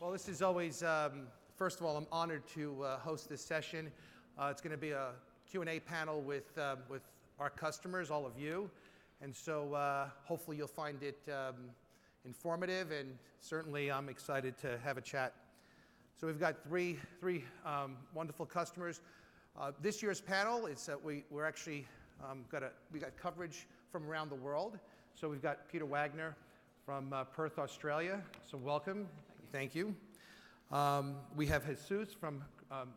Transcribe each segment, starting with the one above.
Well, this is always, first of all, I'm honored to host this session. It's going to be a Q&A panel with our customers, all of you. And so hopefully you'll find it informative, and certainly I'm excited to have a chat. So we've got three wonderful customers. This year's panel is we're actually we got coverage from around the world. So we've got Peter Wagner from Perth, Australia. So welcome. Thank you. We have Jesus from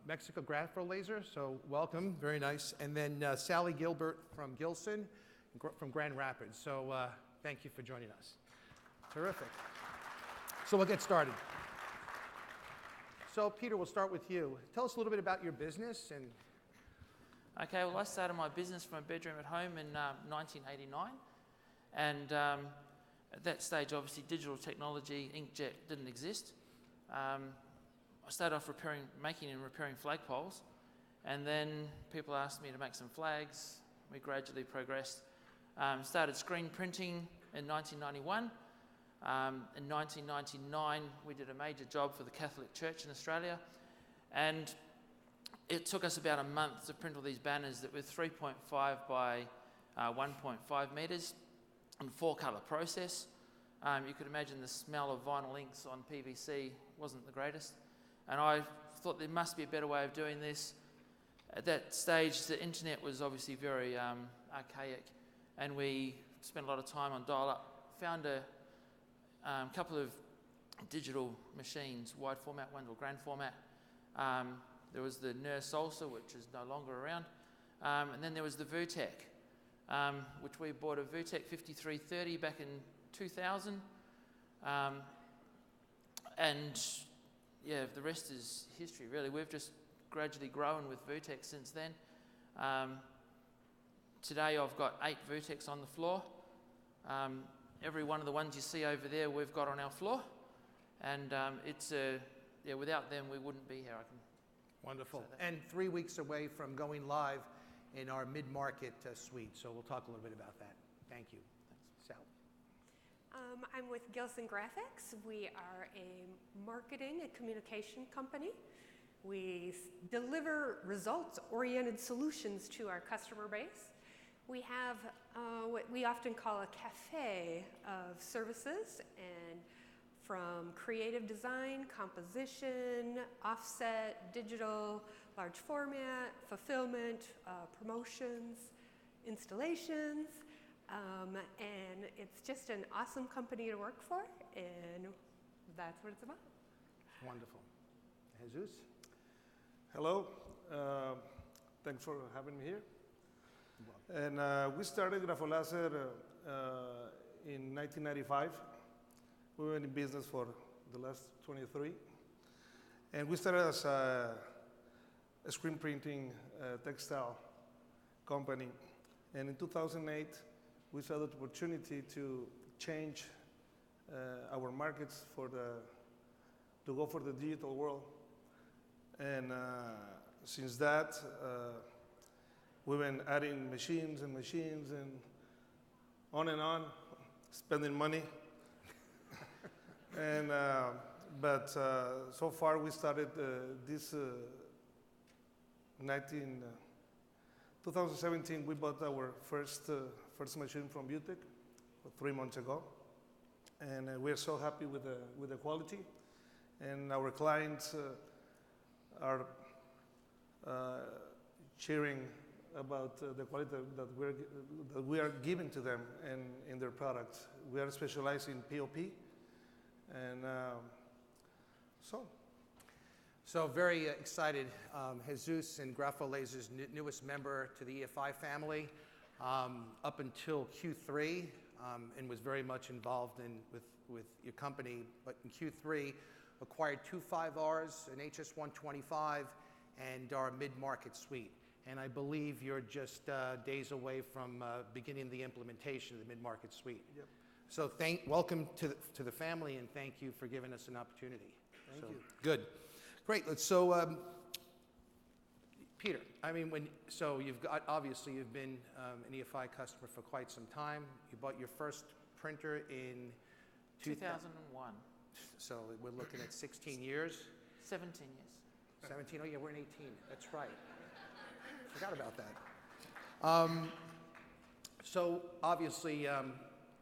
Mexico Grapho Laser. So welcome. Very nice. And then Sally Gilbert from Gilson from Grand Rapids. So thank you for joining us. Terrific. So we'll get started. So Peter, we'll start with you. Tell us a little bit about your business. Okay, well, I started my business from a bedroom at home in 1989. And at that stage, obviously, digital technology, inkjet didn't exist. I started off making and repairing flagpoles. And then people asked me to make some flags. We gradually progressed. Started screen printing in 1991. In 1999, we did a major job for the Catholic Church in Australia. And it took us about a month to print all these banners that were 3.5 by 1.5 metres in 4-colour process. You could imagine the smell of vinyl inks on PVC wasn't the greatest. And I thought there must be a better way of doing this. At that stage, the internet was obviously very archaic, and we spent a lot of time on dial-up. Found a couple of digital machines, wide format ones or grand format. There was the NER Salsa, which is no longer around. And then there was the Vutec, which we bought a Vutec 5330 back in 2000. And yeah, the rest is history, really. We've just gradually grown with Vutec since then. Today I've got 8 Vutecs on the floor. Every one of the ones you see over there we've got on our floor. And without them we wouldn't be here. Wonderful. And 3 weeks away from going live in our mid-market suite. So we'll talk a little bit about that. Thank you. Thanks. Sal. I'm with Gilson Graphics. We are a marketing and communication company. We deliver results-oriented solutions to our customer base. We have what we often call a cafe of services, and from creative design, composition, offset, digital, large format, fulfillment, promotions, installations, and it's just an awesome company to work for, and that's what it's about. Wonderful. Jesus? Hello. Thanks for having me here. And we started Grapho Laser in 1995. We were in business for the last 23. And we started as a screen printing textile company. And in 2008, we saw the opportunity to change our markets to go for the digital world. And since that, we've been adding machines and on, spending money. And but so far we started this 2017. We bought our first machine from Vutec 3 months ago, and we're so happy with the quality. And our clients are cheering about the quality that we are giving to them in their products. We are specialized in POP, and So very excited. Jesus and Grapho Laser's newest member to the EFI family, up until Q3, and was very much involved with your company. But in Q3, acquired 2 5Rs, an HS125, and our mid-market suite. And I believe you're just days away from beginning the implementation of the mid-market suite. Yep. So welcome to the family, and thank you for giving us an opportunity. Thank you. Good. Great. So Peter, I mean, you've been an EFI customer for quite some time. You bought your first printer in 2001. So we're looking at 16 years. 17 years. 17, oh yeah, we're in 18. That's right. Forgot about that. So obviously,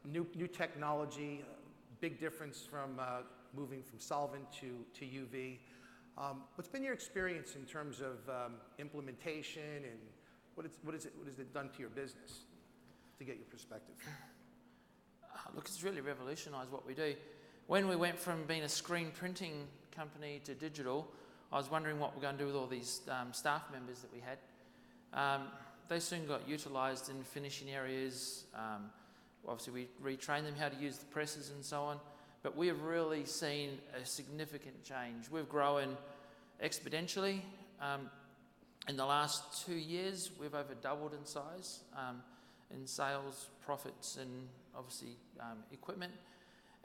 new technology, big difference from moving from solvent to UV. What's been your experience in terms of implementation, and what has it done to your business, to get your perspective? Look, it's really revolutionised what we do. When we went from being a screen printing company to digital, I was wondering what we're going to do with all these staff members that we had. They soon got utilised in finishing areas. Obviously, we retrained them how to use the presses and so on. But we have really seen a significant change. We've grown exponentially. In the last 2 years, we've over doubled in size in sales, profits, and obviously equipment.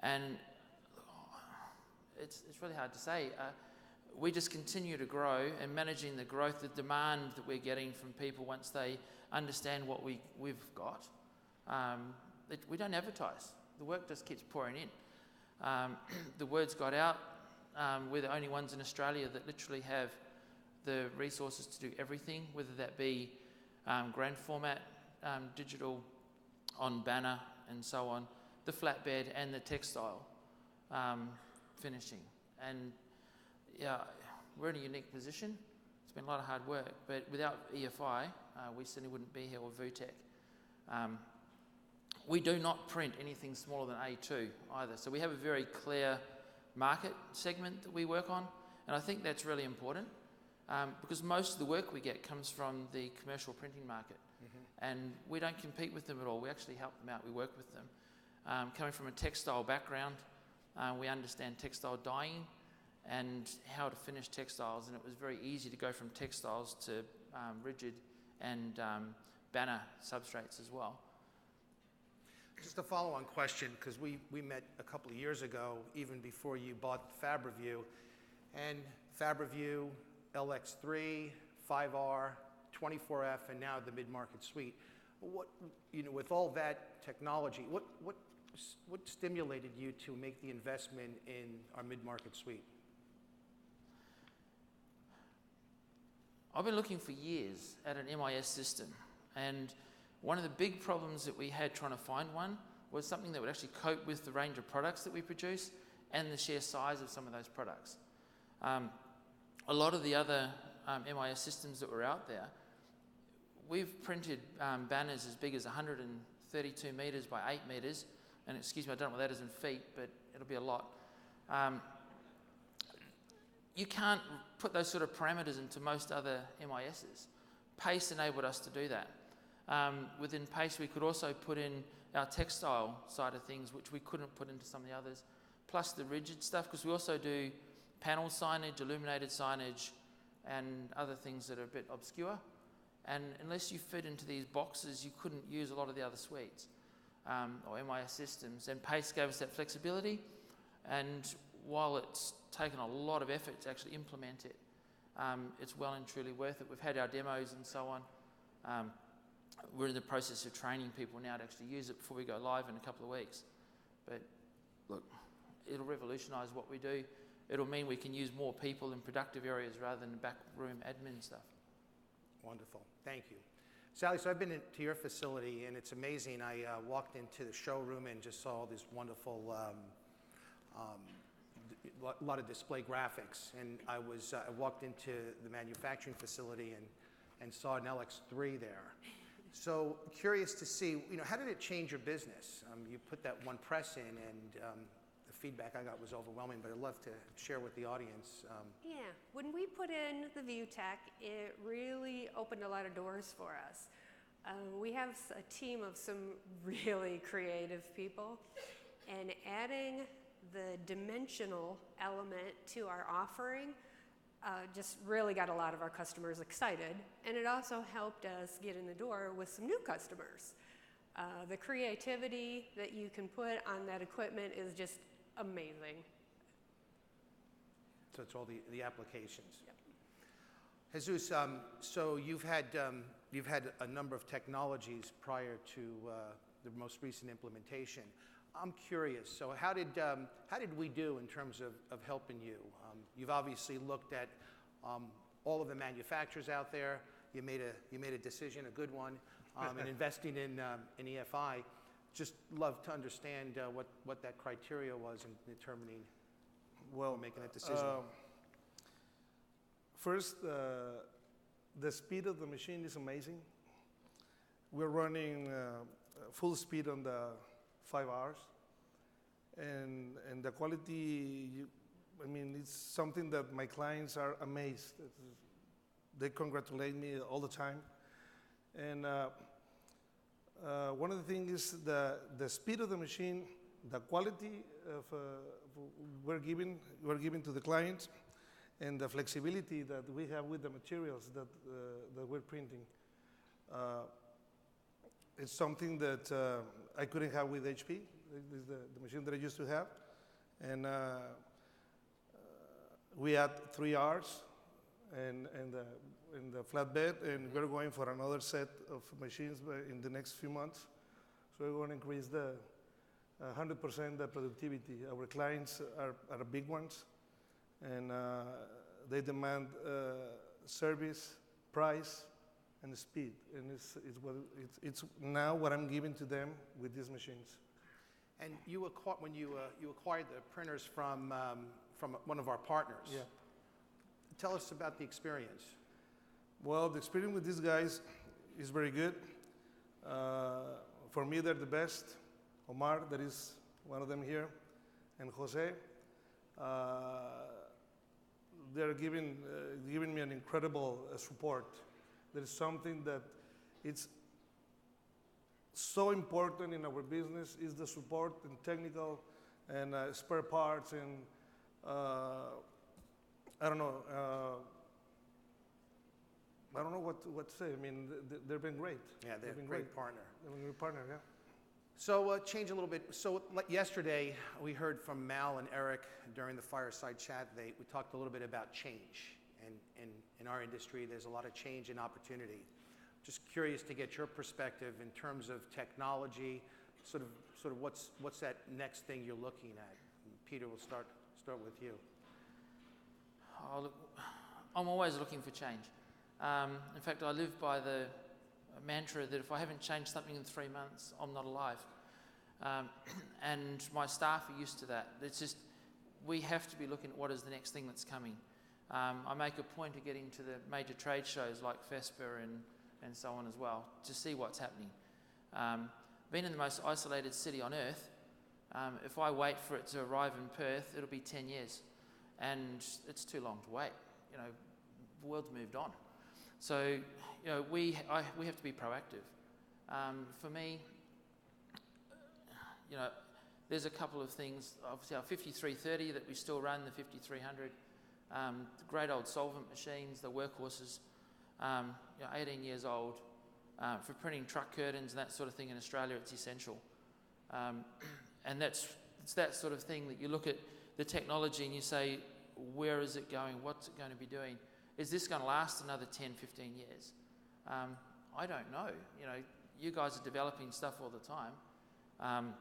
And it's really hard to say. We just continue to grow, and managing the growth, the demand that we're getting from people once they understand what we've got. We don't advertise. The work just keeps pouring in. The word's got out. We're the only ones in Australia that literally have the resources to do everything, whether that be grand format, digital on banner and so on, the flatbed and the textile finishing. And yeah, we're in a unique position. It's been a lot of hard work, but without EFI, we certainly wouldn't be here, or VUTEC. We do not print anything smaller than A2 either. So we have a very clear market segment that we work on, and I think that's really important because most of the work we get comes from the commercial printing market, and we don't compete with them at all. We actually help them out. We work with them. Coming from a textile background, we understand textile dyeing and how to finish textiles, and it was very easy to go from textiles to rigid and banner substrates as well. Just a follow-on question, because we met a couple of years ago, even before you bought FabReview, and FabReview, LX3, 5R, 24F, and now the mid-market suite. With all that technology, what stimulated you to make the investment in our mid-market suite? I've been looking for years at an MIS system, and one of the big problems that we had trying to find one was something that would actually cope with the range of products that we produce and the sheer size of some of those products. A lot of the other MIS systems that were out there, we've printed banners as big as 132 metres by 8 metres, and excuse me, I don't know what that is in feet, but it'll be a lot. You can't put those sort of parameters into most other MISs. Pace enabled us to do that. Within Pace, we could also put in our textile side of things, which we couldn't put into some of the others, plus the rigid stuff, because we also do panel signage, illuminated signage, and other things that are a bit obscure. And unless you fit into these boxes, you couldn't use a lot of the other suites or MIS systems. And Pace gave us that flexibility, and while it's taken a lot of effort to actually implement it, it's well and truly worth it. We've had our demos and so on. We're in the process of training people now to actually use it before we go live in a couple of weeks. But look, it'll revolutionise what we do. It'll mean we can use more people in productive areas rather than backroom admin stuff. Wonderful. Thank you. Sally, so I've been to your facility, and it's amazing. I walked into the showroom and just saw this wonderful, lot of display graphics. And I walked into the manufacturing facility and saw an LX3 there. So curious to see, how did it change your business? You put that one press in, and the feedback I got was overwhelming, but I'd love to share with the audience. Yeah, when we put in the VUTEC, it really opened a lot of doors for us. We have a team of some really creative people, and adding the dimensional element to our offering just really got a lot of our customers excited, and it also helped us get in the door with some new customers. The creativity that you can put on that equipment is just amazing. So it's all the applications. Yep. Jesus, so you've had a number of technologies prior to the most recent implementation. I'm curious. So how did we do in terms of helping you? You've obviously looked at all of the manufacturers out there. You made a decision, a good one, in investing in EFI. Just love to understand what that criteria was in determining, making that decision. First, the speed of the machine is amazing. We're running full speed on the 5 hours, and the quality. It's something that my clients are amazed. They congratulate me all the time, and one of the things is the speed of the machine, the quality of we're giving to the clients, and the flexibility that we have with the materials that we're printing. It's something that I couldn't have with HP. This is the machine that I used to have, and we had 3 hours and the flatbed, and we're going for another set of machines in the next few months. So we're going to increase the 100% the productivity. Our clients are big ones, and they demand service, price, and speed, and it's now what I'm giving to them with these machines. And you acquired the printers from one of our partners. Yeah. Tell us about the experience. Well, the experience with these guys is very good. For me, they're the best. Omar, that is one of them here, and Jose. They're giving me an incredible support. There is something that it's so important in our business is the support and technical and spare parts, and I don't know what to say. They've been great. Yeah, they're a great partner. They're a great partner, yeah. So change a little bit. So yesterday we heard from Mal and Eric during the fireside chat. We talked a little bit about change, and in our industry there's a lot of change and opportunity. Just curious to get your perspective in terms of technology, sort of what's that next thing you're looking at. Peter, we'll start with you. I'm always looking for change. In fact, I live by the mantra that if I haven't changed something in 3 months, I'm not alive. And my staff are used to that. It's just, we have to be looking at what is the next thing that's coming. I make a point of getting to the major trade shows like FESPA and so on as well, to see what's happening. Being in the most isolated city on earth, if I wait for it to arrive in Perth, it'll be 10 years. And it's too long to wait. The world's moved on. So, we have to be proactive. For me, there's a couple of things. Obviously, our 5330 that we still run, the 5300, the great old solvent machines, the workhorses, 18 years old. For printing truck curtains and that sort of thing in Australia, it's essential. And it's that sort of thing that you look at the technology and you say, where is it going? What's it going to be doing? Is this going to last another 10, 15 years? I don't know. You guys are developing stuff all the time.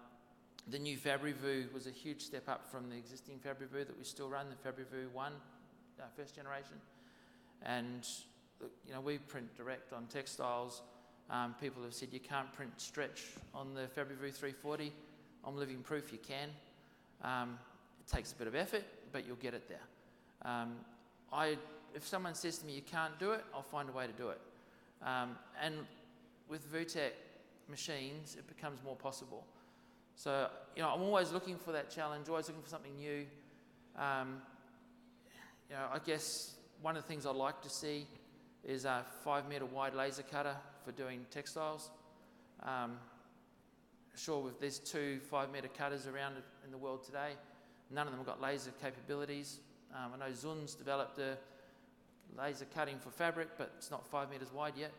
The new FabriVoo was a huge step up from the existing FabriVoo that we still run, the FabriVoo 1, first generation. And we print direct on textiles. People have said you can't print stretch on the FabriVoo 340. I'm living proof you can. It takes a bit of effort, but you'll get it there. If someone says to me you can't do it, I'll find a way to do it. And with VooTech machines, it becomes more possible. So, I'm always looking for that challenge, always looking for something new. I guess one of the things I'd like to see is a 5-metre wide laser cutter for doing textiles. Sure, there's 2 5-metre cutters around in the world today. None of them have got laser capabilities. I know Zun's developed a laser cutting for fabric, but it's not 5 metres wide yet.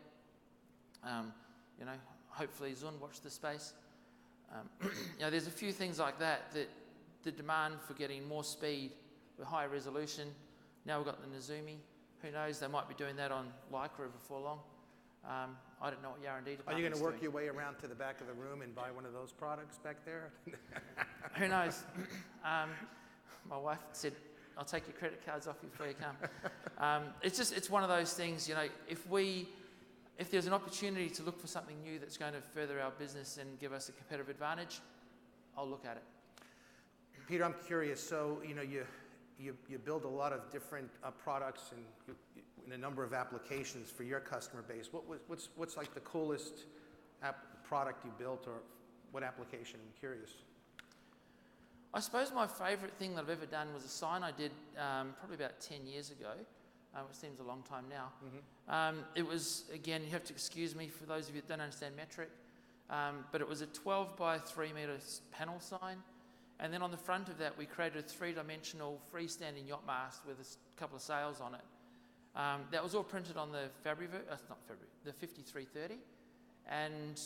Hopefully Zun watch the space. There's a few things like that the demand for getting more speed with higher resolution. Now we've got the Nezumi. Who knows, they might be doing that on Lycra before long. I don't know what your R&D Are department you going is to work doing. your way around to the back of the room and buy one of those products back there? Who knows? My wife said, I'll take your credit cards off you before you come. It's one of those things, you know, if there's an opportunity to look for something new that's going to further our business and give us a competitive advantage, I'll look at it. Peter, I'm curious. So, you know, you build a lot of different products and in a number of applications for your customer base. What's like the coolest product you built, or what application? I'm curious. I suppose my favourite thing that I've ever done was a sign I did probably about 10 years ago. It seems a long time now. Mm-hmm. It was, again, you have to excuse me for those of you that don't understand metric, but it was a 12 by 3 metre panel sign. And then on the front of that, we created a three-dimensional freestanding yacht mast with a couple of sails on it. That was all printed on the the 5330. And,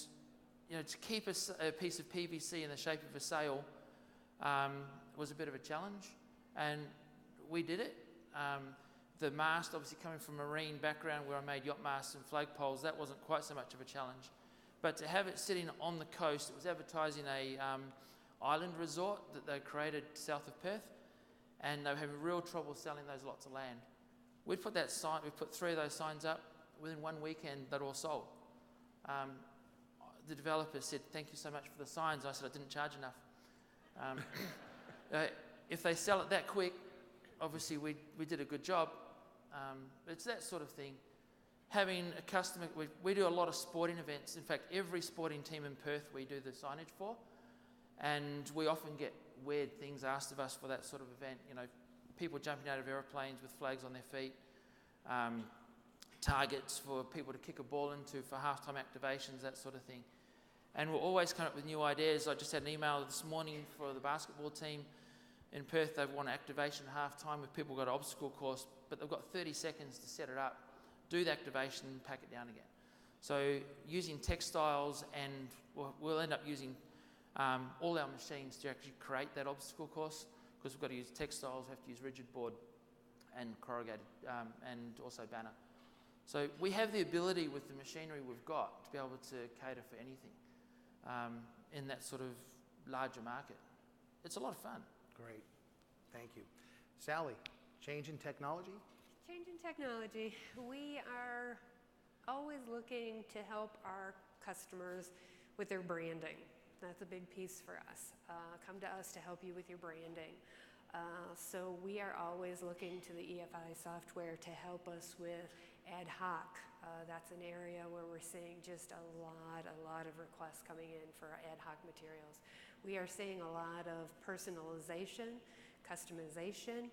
you know, to keep a piece of PVC in the shape of a sail was a bit of a challenge, and we did it. The mast, obviously coming from a marine background where I made yacht masts and flagpoles, that wasn't quite so much of a challenge. But to have it sitting on the coast, it was advertising a island resort that they created south of Perth, and they were having real trouble selling those lots of land. We put 3 of those signs up. Within 1 weekend, they'd all sold. The developer said, "Thank you so much for the signs." I said, "I didn't charge enough." If they sell it that quick, obviously we did a good job. It's that sort of thing. Having a customer, we do a lot of sporting events. In fact, every sporting team in Perth we do the signage for, and we often get weird things asked of us for that sort of event. You know, people jumping out of aeroplanes with flags on their feet, targets for people to kick a ball into for halftime activations, that sort of thing. And we'll always come up with new ideas. I just had an email this morning for the basketball team in Perth. They've won activation at halftime with people got an obstacle course, but they've got 30 seconds to set it up, do the activation, and pack it down again. So using textiles, and we'll end up using all our machines to actually create that obstacle course, because we've got to use textiles, we have to use rigid board and corrugated, and also banner. So we have the ability with the machinery we've got to be able to cater for anything in that sort of larger market. It's a lot of fun. Great. Thank you. Sally, change in technology? Change in technology. We are always looking to help our customers with their branding. That's a big piece for us. Come to us to help you with your branding. So we are always looking to the EFI software to help us with ad hoc. That's an area where we're seeing just a lot of requests coming in for ad hoc materials. We are seeing a lot of personalization, customization,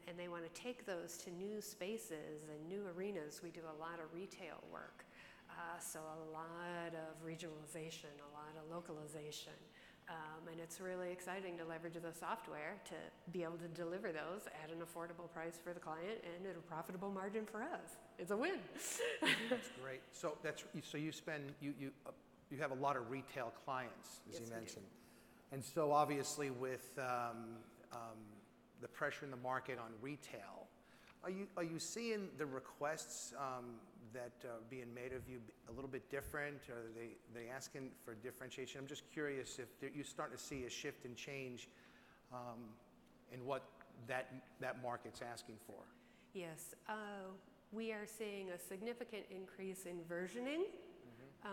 and they want to take those to new spaces and new arenas. We do a lot of retail work, so a lot of regionalization, a lot of localization. And it's really exciting to leverage the software to be able to deliver those at an affordable price for the client and at a profitable margin for us. It's a win. That's great. So you have a lot of retail clients, as Yes, you we mentioned. And so obviously with the pressure in the market on retail, are you seeing the requests that are being made of you a little bit different? Are they asking for differentiation? I'm just curious if you're starting to see a shift and change in what that market's asking for. Yes, we are seeing a significant increase in versioning.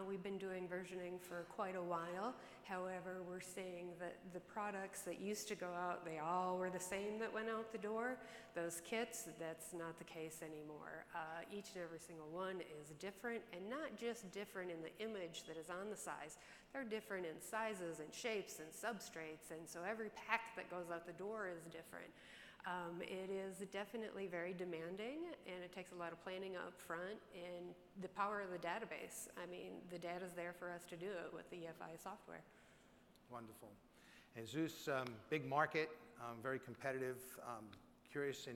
We've been doing versioning for quite a while. However, we're seeing that the products that used to go out, they all were the same that went out the door. Those kits, that's not the case anymore. Each and every single one is different, and not just different in the image that is on the size. They're different in sizes and shapes and substrates, and so every pack that goes out the door is different. It is definitely very demanding, and it takes a lot of planning up front, and the power of the database. I mean, the data's there for us to do it with the EFI software. Wonderful. And Zeus, big market, very competitive. Curious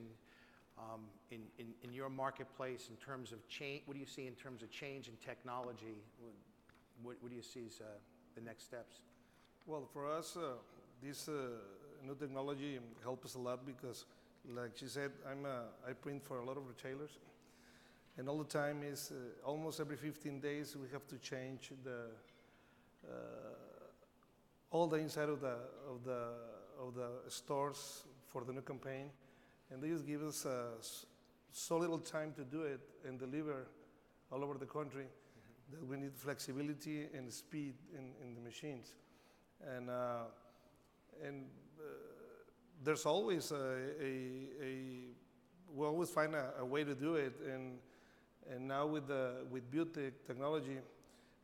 in your marketplace in terms of change. What do you see in terms of change in technology? What do you see as the next steps? Well, for us, this new technology helps us a lot because, like she said, I print for a lot of retailers, and all the time is almost every 15 days we have to change all the inside of the stores for the new campaign, and they just give us so little time to do it and deliver all over the country that we need flexibility and speed in the machines, and there's always we always find a way to do it, and now with Beautech technology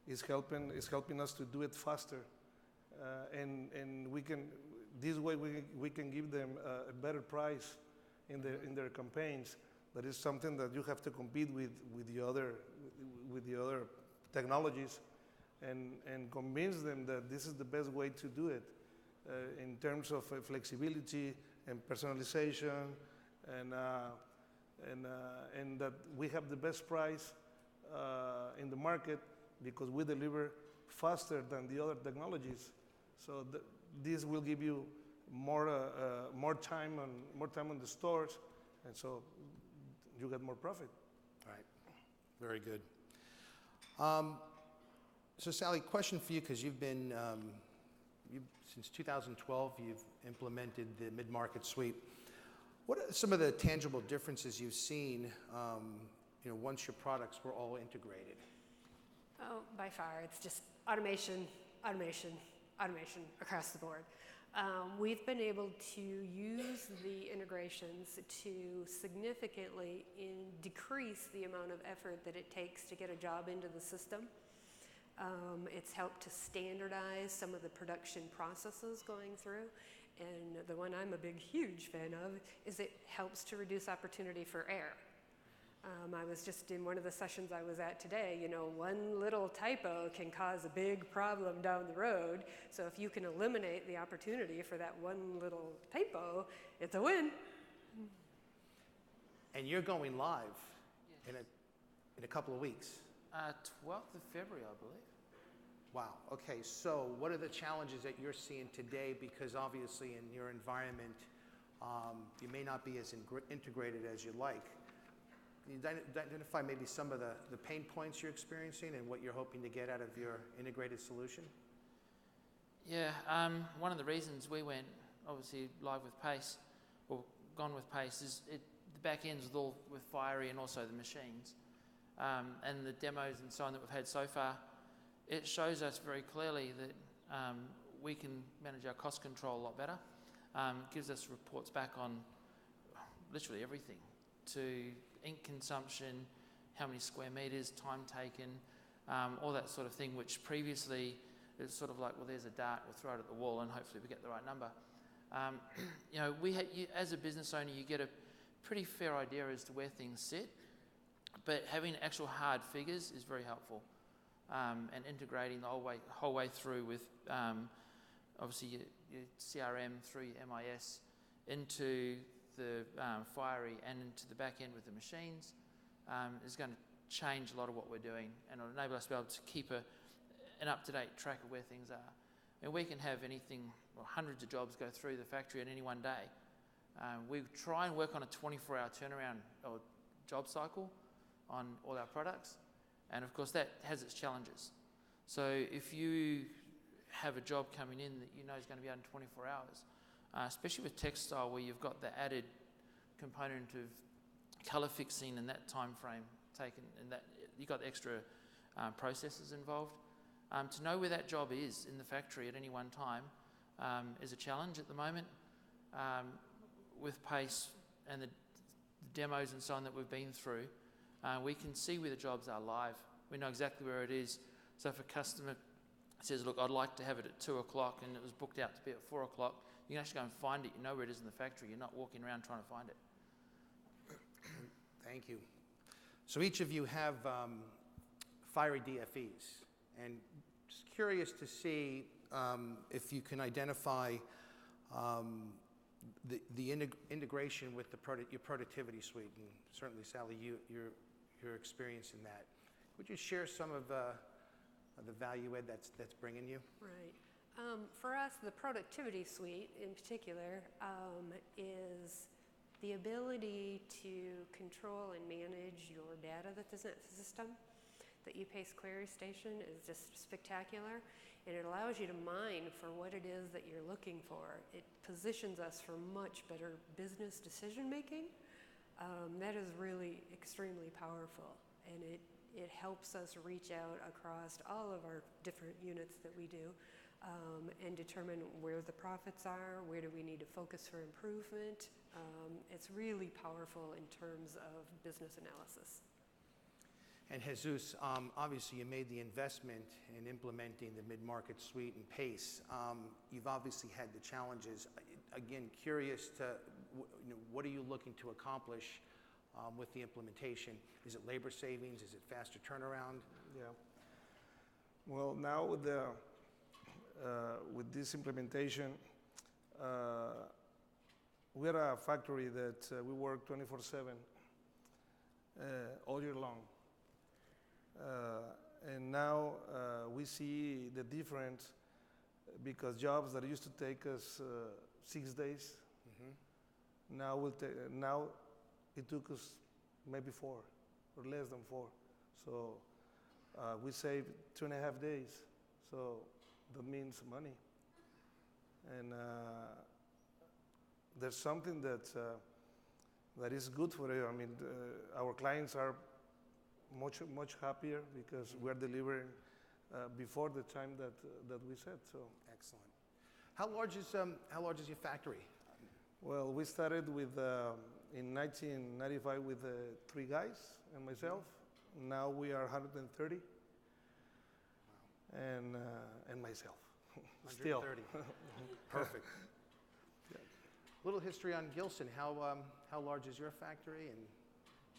is helping us to do it faster, and we can this way we can give them a better price in their campaigns. That is something that you have to compete with the other technologies, and convince them that this is the best way to do it in terms of flexibility and personalization, and that we have the best price in the market because we deliver faster than the other technologies. So this will give you more time on the stores, and so you get more profit. All right, very good. So Sally, question for you, because you've been, since 2012, you've implemented the mid-market suite. What are some of the tangible differences you've seen, once your products were all integrated? Oh, by far, it's just automation, automation, automation across the board. We've been able to use the integrations to significantly decrease the amount of effort that it takes to get a job into the system. It's helped to standardize some of the production processes going through. And the one I'm a huge fan of is it helps to reduce opportunity for error. I was just in one of the sessions I was at today, one little typo can cause a big problem down the road. So if you can eliminate the opportunity for that one little typo, it's a win. And you're going live in a couple of weeks. 12th of February, I believe. Wow. Okay. So what are the challenges that you're seeing today? Because obviously in your environment, you may not be as integrated as you'd like. Can you identify maybe some of the pain points you're experiencing and what you're hoping to get out of your integrated solution? Yeah, one of the reasons we went obviously live with Pace, or gone with Pace, is the back ends with Fiery and also the machines. And the demos and so on that we've had so far, it shows us very clearly that we can manage our cost control a lot better. It gives us reports back on literally everything, to ink consumption, how many square meters, time taken, all that sort of thing, which previously it's sort of like, well, there's a dart, we'll throw it at the wall and hopefully we get the right number. As a business owner, you get a pretty fair idea as to where things sit, but having actual hard figures is very helpful, and integrating the whole way through with obviously your CRM through your MIS into the Fiery and into the back end with the machines is going to change a lot of what we're doing, and it'll enable us to be able to keep an up-to-date track of where things are. And we can have anything, hundreds of jobs go through the factory at any one day. We try and work on a 24-hour turnaround or job cycle on all our products, and of course that has its challenges. So if you have a job coming in that you know is going to be out in 24 hours, especially with textile where you've got the added component of colour fixing and that time frame taken, and that you've got the extra processes involved. To know where that job is in the factory at any one time is a challenge at the moment. With Pace and the demos and so on that we've been through, we can see where the jobs are live. We know exactly where it is. So if a customer says, look, I'd like to have it at 2 o'clock and it was booked out to be at 4 o'clock, you can actually go and find it. You know where it is in the factory. You're not walking around trying to find it. Thank you. So each of you have Fiery DFEs, and just curious to see if you can identify the integration with your productivity suite, and certainly Sally, your experience in that. Would you share some of the value add that's bringing you? Right. For us, the productivity suite in particular is the ability to control and manage your data that's in that system. The ePace Query Station is just spectacular, and it allows you to mine for what it is that you're looking for. It positions us for much better business decision making. That is really extremely powerful, and it helps us reach out across all of our different units that we do, and determine where the profits are, where do we need to focus for improvement. It's really powerful in terms of business analysis. And Jesus, obviously you made the investment in implementing the mid-market suite and PACE. You've obviously had the challenges. Again, curious to, what are you looking to accomplish with the implementation? Is it labor savings? Is it faster turnaround? Yeah. Well, now with this implementation, we're a factory that we work 24/7 all year long. And now we see the difference, because jobs that used to take us 6 days, now it took us maybe 4 or less than 4. So we saved 2.5 days. So that means money. And there's something that is good for you. I mean, our clients are much happier because we're delivering before the time that we set. So Excellent. How large is your factory? well, we started with in 1995 with 3 guys and myself. Now we are 130. And myself. Still. 130. Perfect. Little history on Gilson. How large is your factory? And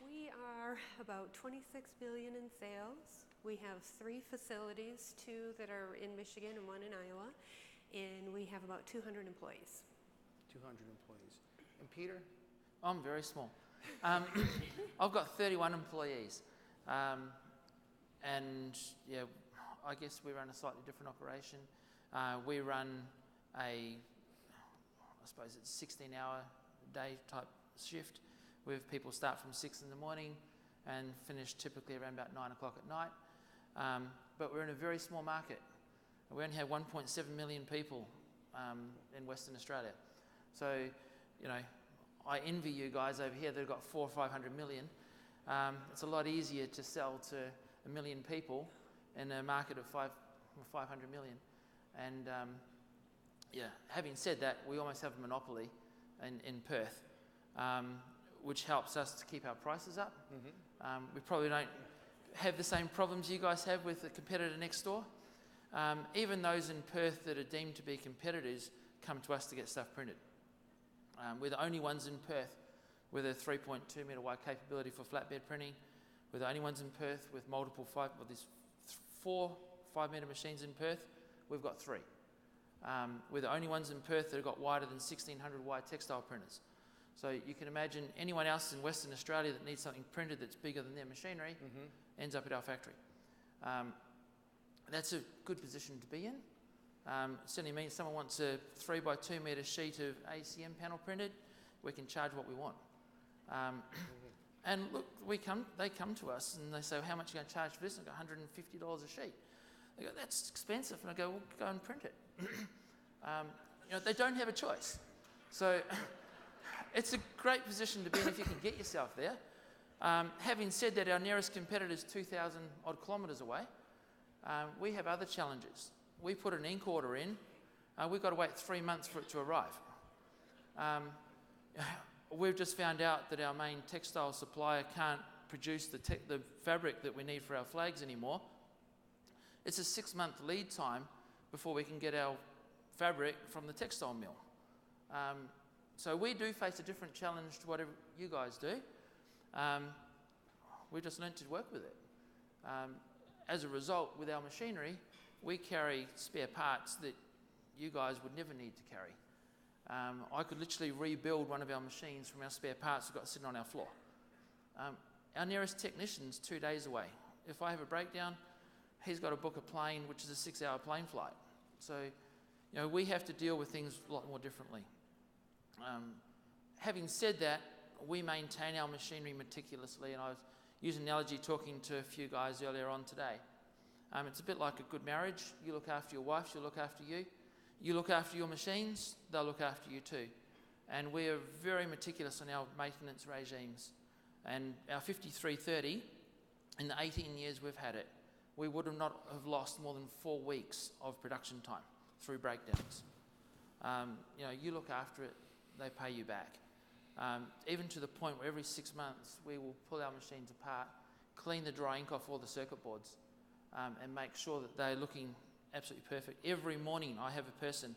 We are about 26 million in sales. We have 3 facilities, 2 that are in Michigan and 1 in Iowa, and we have about 200 employees. 200 employees. And Peter? I'm very small. I've got 31 employees. And yeah, I guess we run a slightly different operation. We run I suppose it's 16-hour day type shift, where people start from 6 in the morning and finish typically around about 9 o'clock at night. But we're in a very small market. We only have 1.7 million people in Western Australia. So, I envy you guys over here that have got 400 or 500 million. It's a lot easier to sell to 1 million people in a market of 500 million. And having said that, we almost have a monopoly in Perth, which helps us to keep our prices up. We probably don't have the same problems you guys have with the competitor next door. Even those in Perth that are deemed to be competitors come to us to get stuff printed. We're the only ones in Perth with a 3.2 metre wide capability for flatbed printing. We're the only ones in Perth with there's 4 5-metre machines in Perth. We've got 3. We're the only ones in Perth that have got wider than 1600 wide textile printers. So you can imagine anyone else in Western Australia that needs something printed that's bigger than their machinery ends up at our factory. That's a good position to be in. It certainly means someone wants a 3x2 metre sheet of ACM panel printed, we can charge what we want. And look, they come to us and they say, how much are you going to charge for this? And I go, $150 a sheet. They go, that's expensive. And I go, well, go and print it. They don't have a choice. So it's a great position to be in if you can get yourself there. Having said that, our nearest competitor is 2,000 odd kilometres away. We have other challenges. We put an ink order in, we've got to wait 3 months for it to arrive. We've just found out that our main textile supplier can't produce the fabric that we need for our flags anymore. It's a 6-month lead time before we can get our fabric from the textile mill. So we do face a different challenge to whatever you guys do. We just learned to work with it. As a result, with our machinery, we carry spare parts that you guys would never need to carry. I could literally rebuild one of our machines from our spare parts we've got sitting on our floor. Our nearest technician's 2 days away. If I have a breakdown, he's got to book a plane, which is a 6-hour plane flight. So, we have to deal with things a lot more differently. Having said that, we maintain our machinery meticulously, and I was using an analogy talking to a few guys earlier on today. It's a bit like a good marriage. You look after your wife, she'll look after you. You look after your machines, they'll look after you too. And we are very meticulous on our maintenance regimes. And our 5330, in the 18 years we've had it, we would not have lost more than 4 weeks of production time through breakdowns. You look after it, they pay you back. Even to the point where every 6 months we will pull our machines apart, clean the dry ink off all the circuit boards, and make sure that they're looking absolutely perfect. Every morning I have a person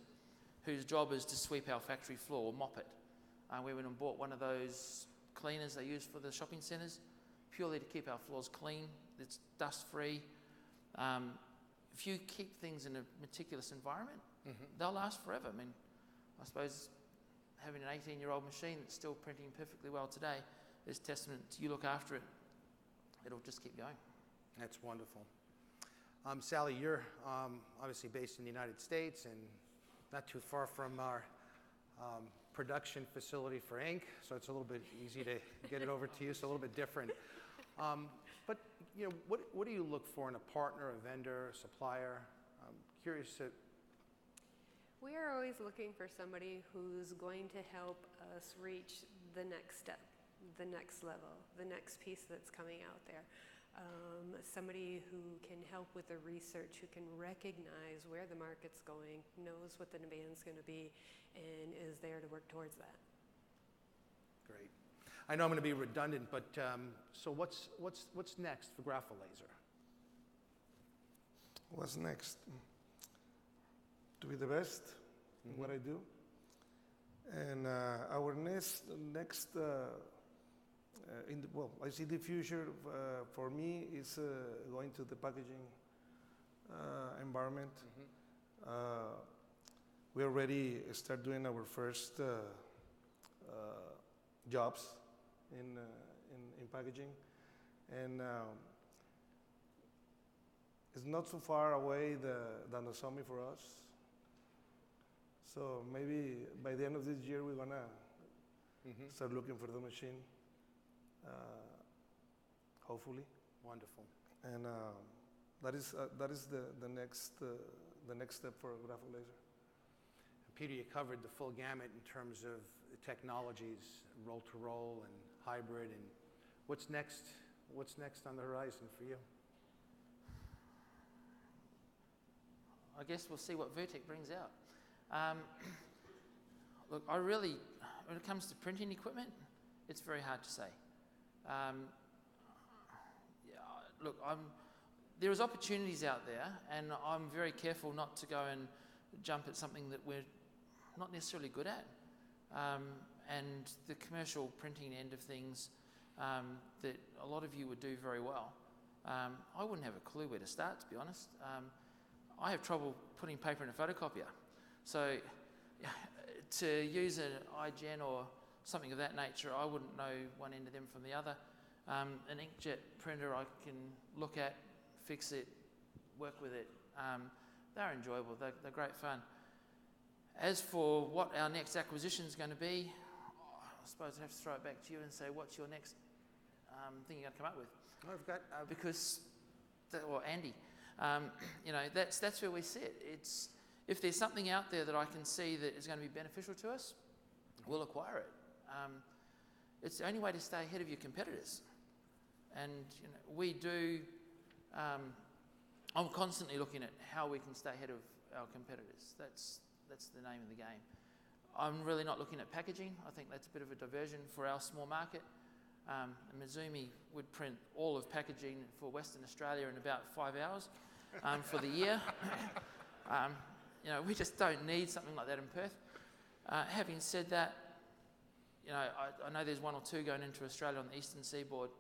whose job is to sweep our factory floor or mop it. We went and bought one of those cleaners they use for the shopping centres, purely to keep our floors clean. It's dust-free. If you keep things in a meticulous environment, they'll last forever. I mean, I suppose having an 18-year-old machine that's still printing perfectly well today is testament to you look after it. It'll just keep going. That's wonderful. Sally, you're obviously based in the United States and not too far from our production facility for ink, so it's a little bit easy to get it over to you, so a little bit different. But what do you look for in a partner, a vendor, a supplier? I'm curious to... We are always looking for somebody who's going to help us reach the next step, the next level, the next piece that's coming out there. Somebody who can help with the research, who can recognize where the market's going, knows what the demand's going to be, and is there to work towards that. Great. I know I'm going to be redundant, but so what's next for Grafolaser? What's next? To be the best in what I do. And our next I see the future for me is going to the packaging environment. We already start doing our first jobs in packaging, and it's not so far away than the summit for us. So maybe by the end of this year we're gonna start looking for the machine. Hopefully. Wonderful. And that is the next step for Grafolaser. Peter, you covered the full gamut in terms of technologies, roll-to-roll and hybrid. And what's next on the horizon for you? I guess we'll see what Vertec brings out. Look, when it comes to printing equipment, it's very hard to say. There is opportunities out there, and I'm very careful not to go and jump at something that we're not necessarily good at. And the commercial printing end of things that a lot of you would do very well, I wouldn't have a clue where to start, to be honest. I have trouble putting paper in a photocopier. So to use an iGen or something of that nature, I wouldn't know one end of them from the other. An inkjet printer I can look at, fix it, work with it. They're enjoyable, they're great fun. As for what our next acquisition is going to be, I suppose I have to throw it back to you and say, what's your next thing you're going to come up with? I've got... Andy, that's where we sit. It's, if there's something out there that I can see that is going to be beneficial to us, we'll acquire it. It's the only way to stay ahead of your competitors. And we do, I'm constantly looking at how we can stay ahead of our competitors. That's the name of the game. I'm really not looking at packaging. I think that's a bit of a diversion for our small market. Mizumi would print all of packaging for Western Australia in about 5 hours for the year. We just don't need something like that in Perth. Having said that, I know there's 1 or 2 going into Australia on the eastern seaboard.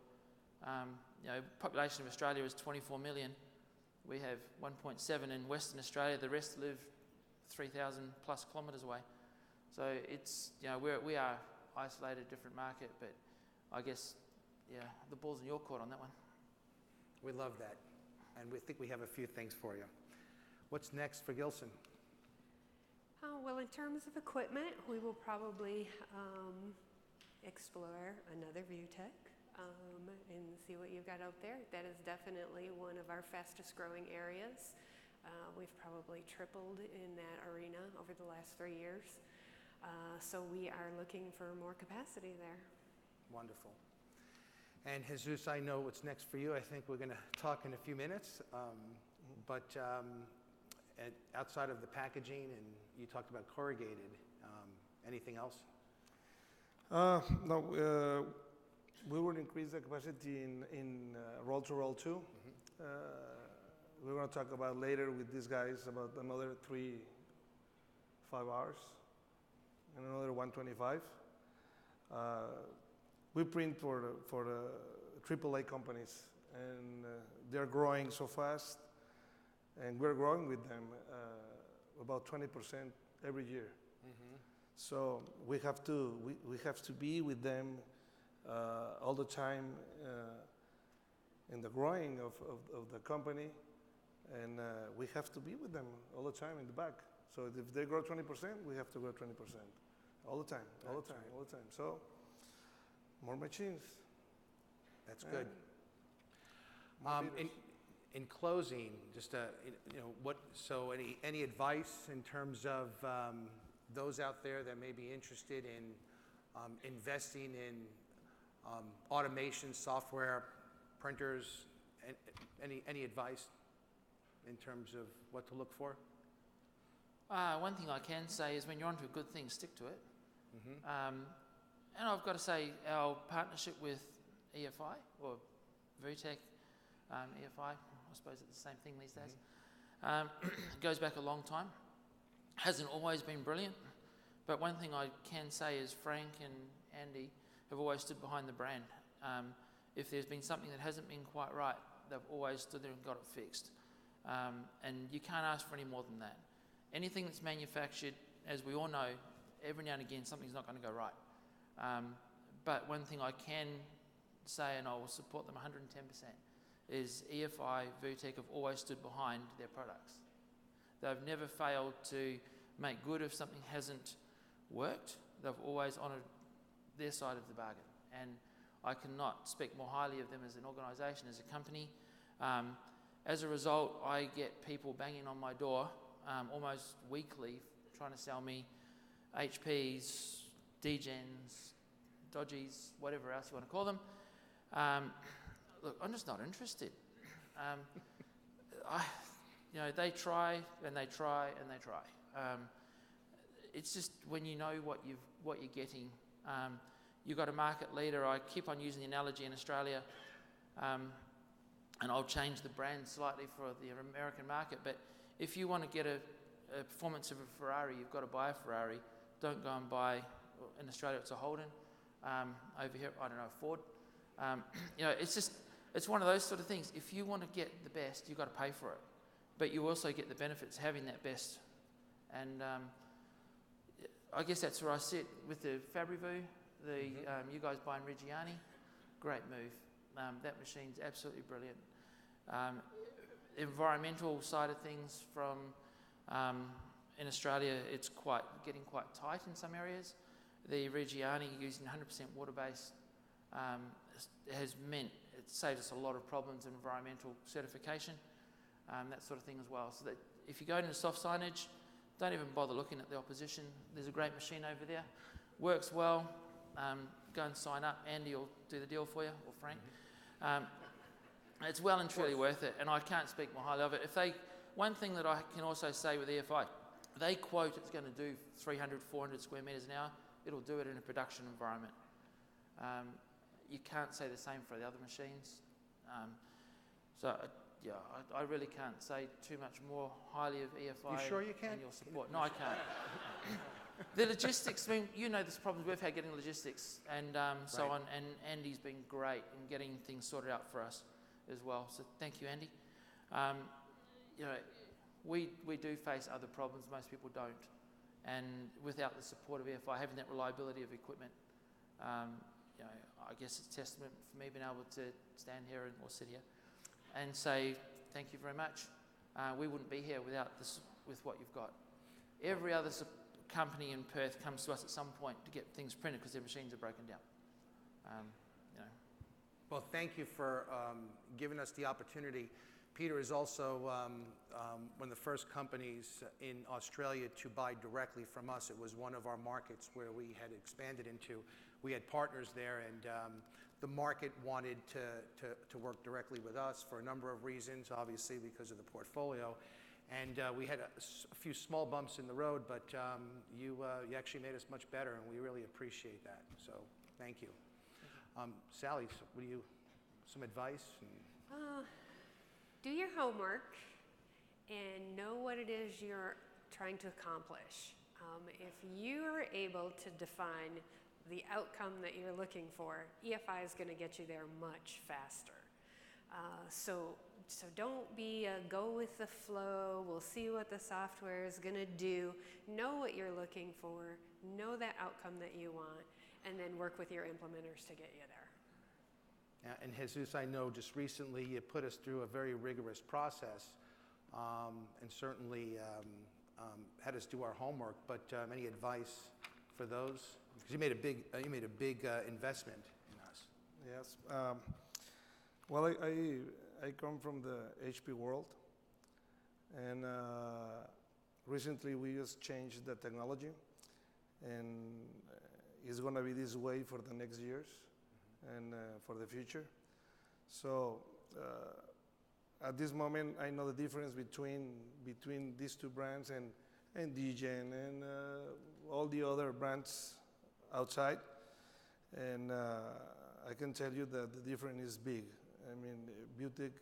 Population of Australia is 24 million. We have 1.7 in Western Australia. The rest live 3,000 plus kilometres away. So it's, we are isolated, different market, but I guess, the ball's in your court on that one. We love that. And we think we have a few things for you. What's next for Gilson? Well, in terms of equipment, we will probably explore another ViewTech and see what you've got out there. That is definitely one of our fastest growing areas. We've probably tripled in that arena over the last 3 years. So we are looking for more capacity there. Wonderful. And Jesus, I know what's next for you. I think we're going to talk in a few minutes. Outside of the packaging, and you talked about corrugated, anything else? No, we will increase the capacity in roll-to-roll too. We're going to talk about later with these guys about another 5 hours and another 125. We print for the AAA companies, and they're growing so fast, and we're growing with them about 20% every year. So we have to be with them all the time in the growing of the company, and we have to be with them all the time in the back. So if they grow 20%, we have to grow 20% all the time, all the time, all the time. So more machines. That's good. More leaders. In closing, just any advice in terms of those out there that may be interested in investing in automation, software, printers? Any advice in terms of what to look for? One thing I can say is when you're onto a good thing, stick to it. And I've got to say our partnership with EFI, or ViewTech, EFI, I suppose it's the same thing these days, goes back a long time. Hasn't always been brilliant, but one thing I can say is Frank and Andy have always stood behind the brand. If there's been something that hasn't been quite right, they've always stood there and got it fixed. And you can't ask for any more than that. Anything that's manufactured, as we all know, every now and again something's not going to go right. But one thing I can say, and I will support them 110%, is EFI, ViewTech have always stood behind their products. They've never failed to make good if something hasn't worked. They've always honoured their side of the bargain. And I cannot speak more highly of them as an organisation, as a company. As a result, I get people banging on my door almost weekly trying to sell me HPs, Degens, Dodgies, whatever else you want to call them. Look, I'm just not interested. They try and they try and they try. It's just when you know what you're getting. You've got a market leader. I keep on using the analogy in Australia, and I'll change the brand slightly for the American market. But if you want to get a performance of a Ferrari, you've got to buy a Ferrari. Don't go and buy, in Australia it's a Holden. Over here, I don't know, Ford. It's one of those sort of things. If you want to get the best, you've got to pay for it. But you also get the benefits of having that best. And I guess that's where I sit with the Fabrivoo, you guys buying Reggiani, great move. That machine's absolutely brilliant. Environmental side of things from in Australia, it's getting quite tight in some areas. The Reggiani using 100% water-based has meant it saves us a lot of problems in environmental certification, that sort of thing as well. So that if you go into soft signage, don't even bother looking at the opposition. There's a great machine over there, works well. Go and sign up. Andy will do the deal for you, or Frank. It's well and truly worth it, and I can't speak more highly of it. One thing that I can also say with EFI, they quote it's going to do 300, 400 square metres an hour. It'll do it in a production environment. You can't say the same for the other machines. I really can't say too much more highly of EFI. You sure you can? And your support. No, I can't. The logistics, I mean, you know there's problems we've had getting logistics and so on, and Andy's been great in getting things sorted out for us as well. So thank you, Andy. We do face other problems, most people don't. And without the support of EFI, having that reliability of equipment, I guess it's testament for me being able to stand here or sit here and say thank you very much. We wouldn't be here without this, with what you've got. Every other company in Perth comes to us at some point to get things printed because their machines are broken down. you know. Well, thank you for giving us the opportunity. Peter is also one of the first companies in Australia to buy directly from us. It was one of our markets where we had expanded into. We had partners there, and the market wanted to work directly with us for a number of reasons, obviously because of the portfolio. And we had a few small bumps in the road, but you actually made us much better, and we really appreciate that. So thank you. Sally, some advice? Do your homework and know what it is you're trying to accomplish. If you're able to define the outcome that you're looking for, EFI is going to get you there much faster. So don't be a go with the flow, we'll see what the software is going to do. Know what you're looking for, know that outcome that you want, and then work with your implementers to get you there. And Jesus, I know just recently you put us through a very rigorous process, and certainly had us do our homework. But any advice for those? Because you made a big investment in us. Yes. Well, I come from the HP world, and recently we just changed the technology, and it's going to be this way for the next years. And for the future. So at this moment, I know the difference between these two brands and DGen and all the other brands outside. And I can tell you that the difference is big. I mean, Butic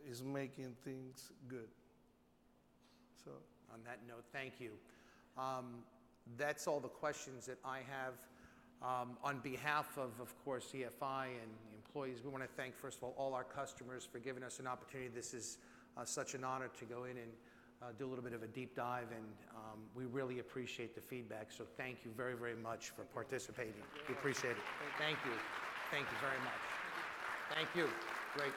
is making things good. So on that note, thank you. That's all the questions that I have. On behalf of course, EFI and the employees, we want to thank, first of all our customers for giving us an opportunity. This is such an honor to go in and do a little bit of a deep dive, and we really appreciate the feedback. So thank you very, very much for participating. We appreciate it. Thank you. Thank you very much. Thank you. Great.